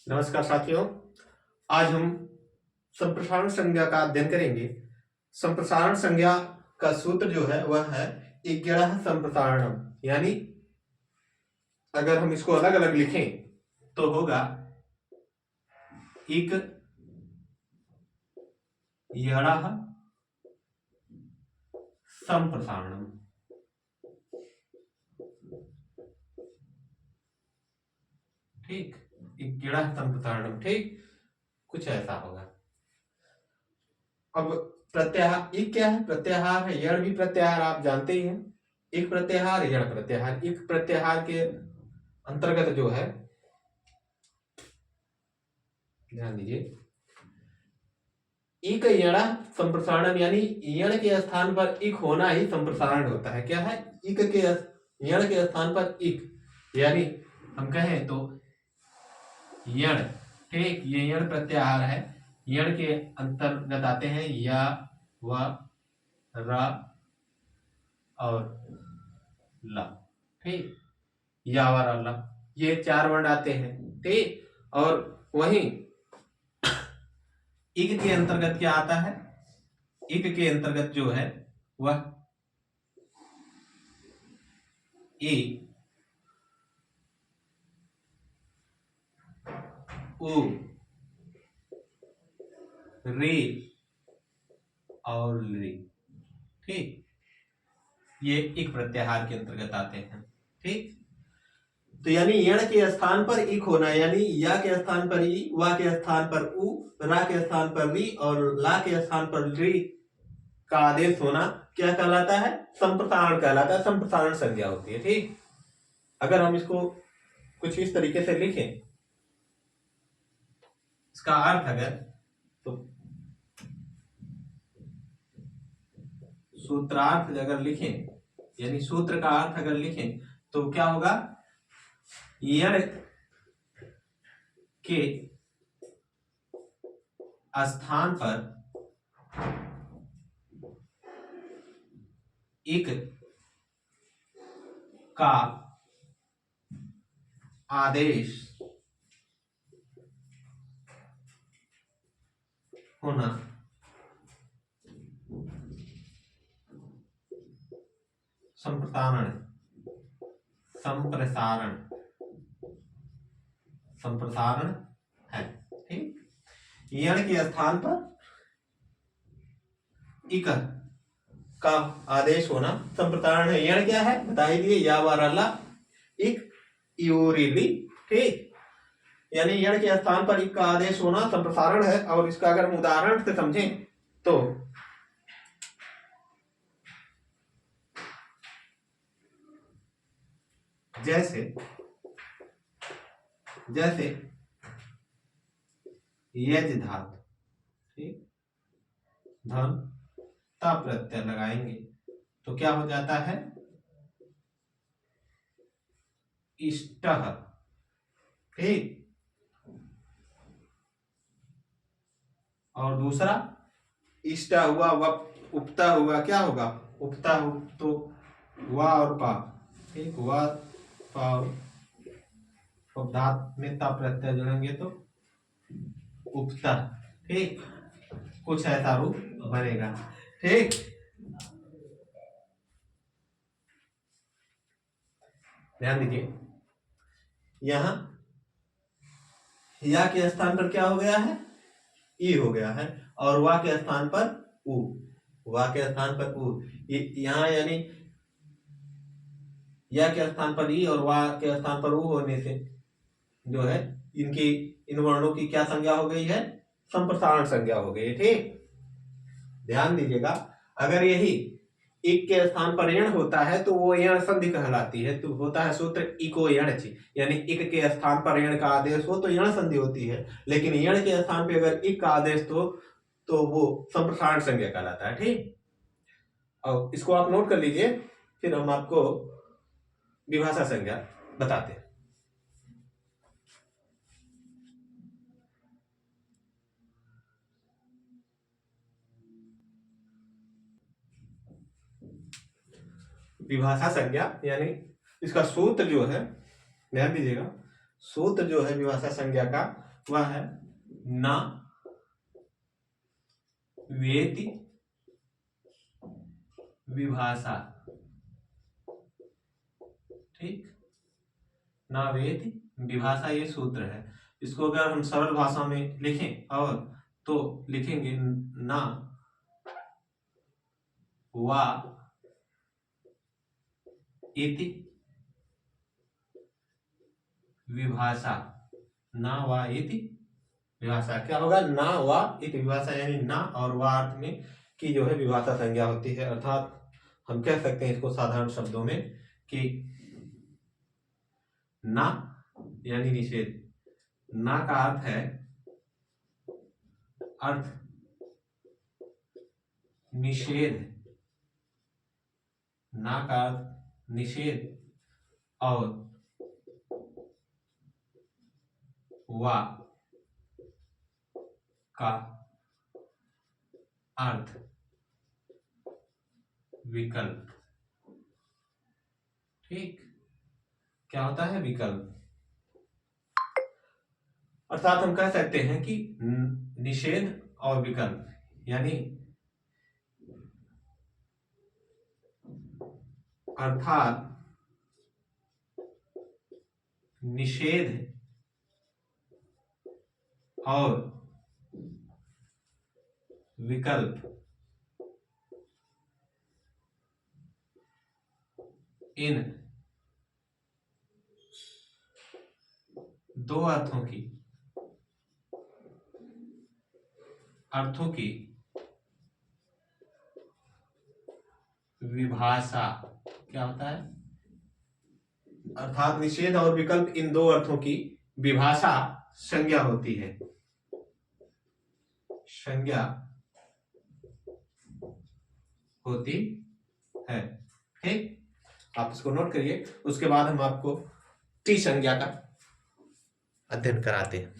नमस्कार साथियों। आज हम संप्रसारण संज्ञा का अध्ययन करेंगे। संप्रसारण संज्ञा का सूत्र जो है वह है इक्यः संप्रसारणम, यानी अगर हम इसको अलग अलग लिखें तो होगा इक यणः संप्रसारणम। ठीक, इक्यः संप्रसारणम, ठीक, कुछ ऐसा होगा। अब प्रत्याहार इक क्या है? प्रत्याहार है। यण भी प्रत्याहार आप जानते ही हैं। इक प्रत्याहार, यण प्रत्याहार। इक प्रत्याहार के अंतर्गत जो है, ध्यान दीजिए, इक यण संप्रसारण, यानी यण के स्थान पर इक होना ही संप्रसारण होता है। क्या है? इक के यण के स्थान पर इक, यानी हम कहें तो यण, ठीक, ये यण प्रत्याहार है। यण के अंतर्गत आते हैं या, व, र और ल, ठीक, या, व, र, ल, ये चार वर्ण आते हैं, ठीक। और वहीं इक के अंतर्गत क्या आता है? इक के अंतर्गत जो है वह ए, उ, रे और ले, ठीक, ये इक प्रत्याहार के अंतर्गत आते हैं, ठीक। तो यानी यण के स्थान पर इक होना, यानी या के स्थान पर ई, वा के स्थान पर उ, रा के स्थान पर री और ला के स्थान पर री का आदेश होना क्या कहलाता है? संप्रसारण कहलाता है। संप्रसारण संज्ञा होती है, ठीक। अगर हम इसको कुछ इस तरीके से लिखें, इसका अर्थ अगर तो सूत्रार्थ अगर लिखें, यानी सूत्र का अर्थ अगर लिखें तो क्या होगा? यण के स्थान पर इक का आदेश होना संप्रसारण संप्रसारण संप्रसारण है, ठीक। यण के स्थान पर इक का आदेश होना संप्रसारण है। यण क्या है बता ही दिए, या, वा, र, ला, इक, यू, री, ली, ठीक। यानी यण के स्थान पर इक का आदेश होना संप्रसारण है। और इसका अगर हम उदाहरण से समझें तो जैसे जैसे यज धातु, ठीक, धन ता प्रत्यय लगाएंगे तो क्या हो जाता है? इष्टः, ठीक। और दूसरा इष्टा हुआ, व उपता हुआ, क्या होगा? उपता हो तो वा और पा, ठीक, वा, पा और धात में ता प्रत्यय जोड़ेंगे तो उपता, ठीक, कुछ ऐसा रूप बनेगा, ठीक। ध्यान दीजिए, यहां या के स्थान पर क्या हो गया है? ई हो गया है। और वा के स्थान पर उ, वा के स्थान पर उ, यहां यानी या के स्थान पर ई और वा के स्थान पर उ होने से जो है इनकी, इन वर्णों की क्या संज्ञा हो गई है? संप्रसारण संज्ञा हो गई है, ठीक। ध्यान दीजिएगा, अगर यही इक के स्थान पर यण होता है तो वो यण संधि कहलाती है। तो होता है सूत्र इको यण ची, यानी इक के स्थान पर यण का आदेश हो तो यण संधि होती है। लेकिन यण के स्थान पर अगर इक का आदेश तो वो संप्रसारण संज्ञा कहलाता है, ठीक। और इसको आप नोट कर लीजिए, फिर हम आपको विभाषा संज्ञा बताते हैं। विभाषा संज्ञा यानी इसका सूत्र जो है, ध्यान दीजिएगा, सूत्र जो है विभाषा संज्ञा का वह है न वेति विभाषा। ठीक, न वेति विभाषा ये सूत्र है। इसको अगर हम सरल भाषा में लिखें और तो लिखेंगे न वा इति विभाषा। न वा इति विभाषा क्या होगा? ना वा इति विभाषा, यानी ना और वा अर्थ में की जो है विभाषा संज्ञा होती है। अर्थात हम कह सकते हैं इसको साधारण शब्दों में कि ना यानी निषेध। ना का अर्थ है अर्थ निषेध। ना का अर्थ निषेध और वा का अर्थ विकल्प। ठीक, क्या होता है? विकल्प। अर्थात हम कह सकते हैं कि निषेध और विकल्प, यानी अर्थात निषेध और विकल्प इन दो अर्थों की विभाषा क्या होता है? अर्थात निषेध और विकल्प इन दो अर्थों की विभाषा संज्ञा होती है। संज्ञा होती है। ठीक, आप इसको नोट करिए। उसके बाद हम आपको टी संज्ञा का अध्ययन कराते हैं।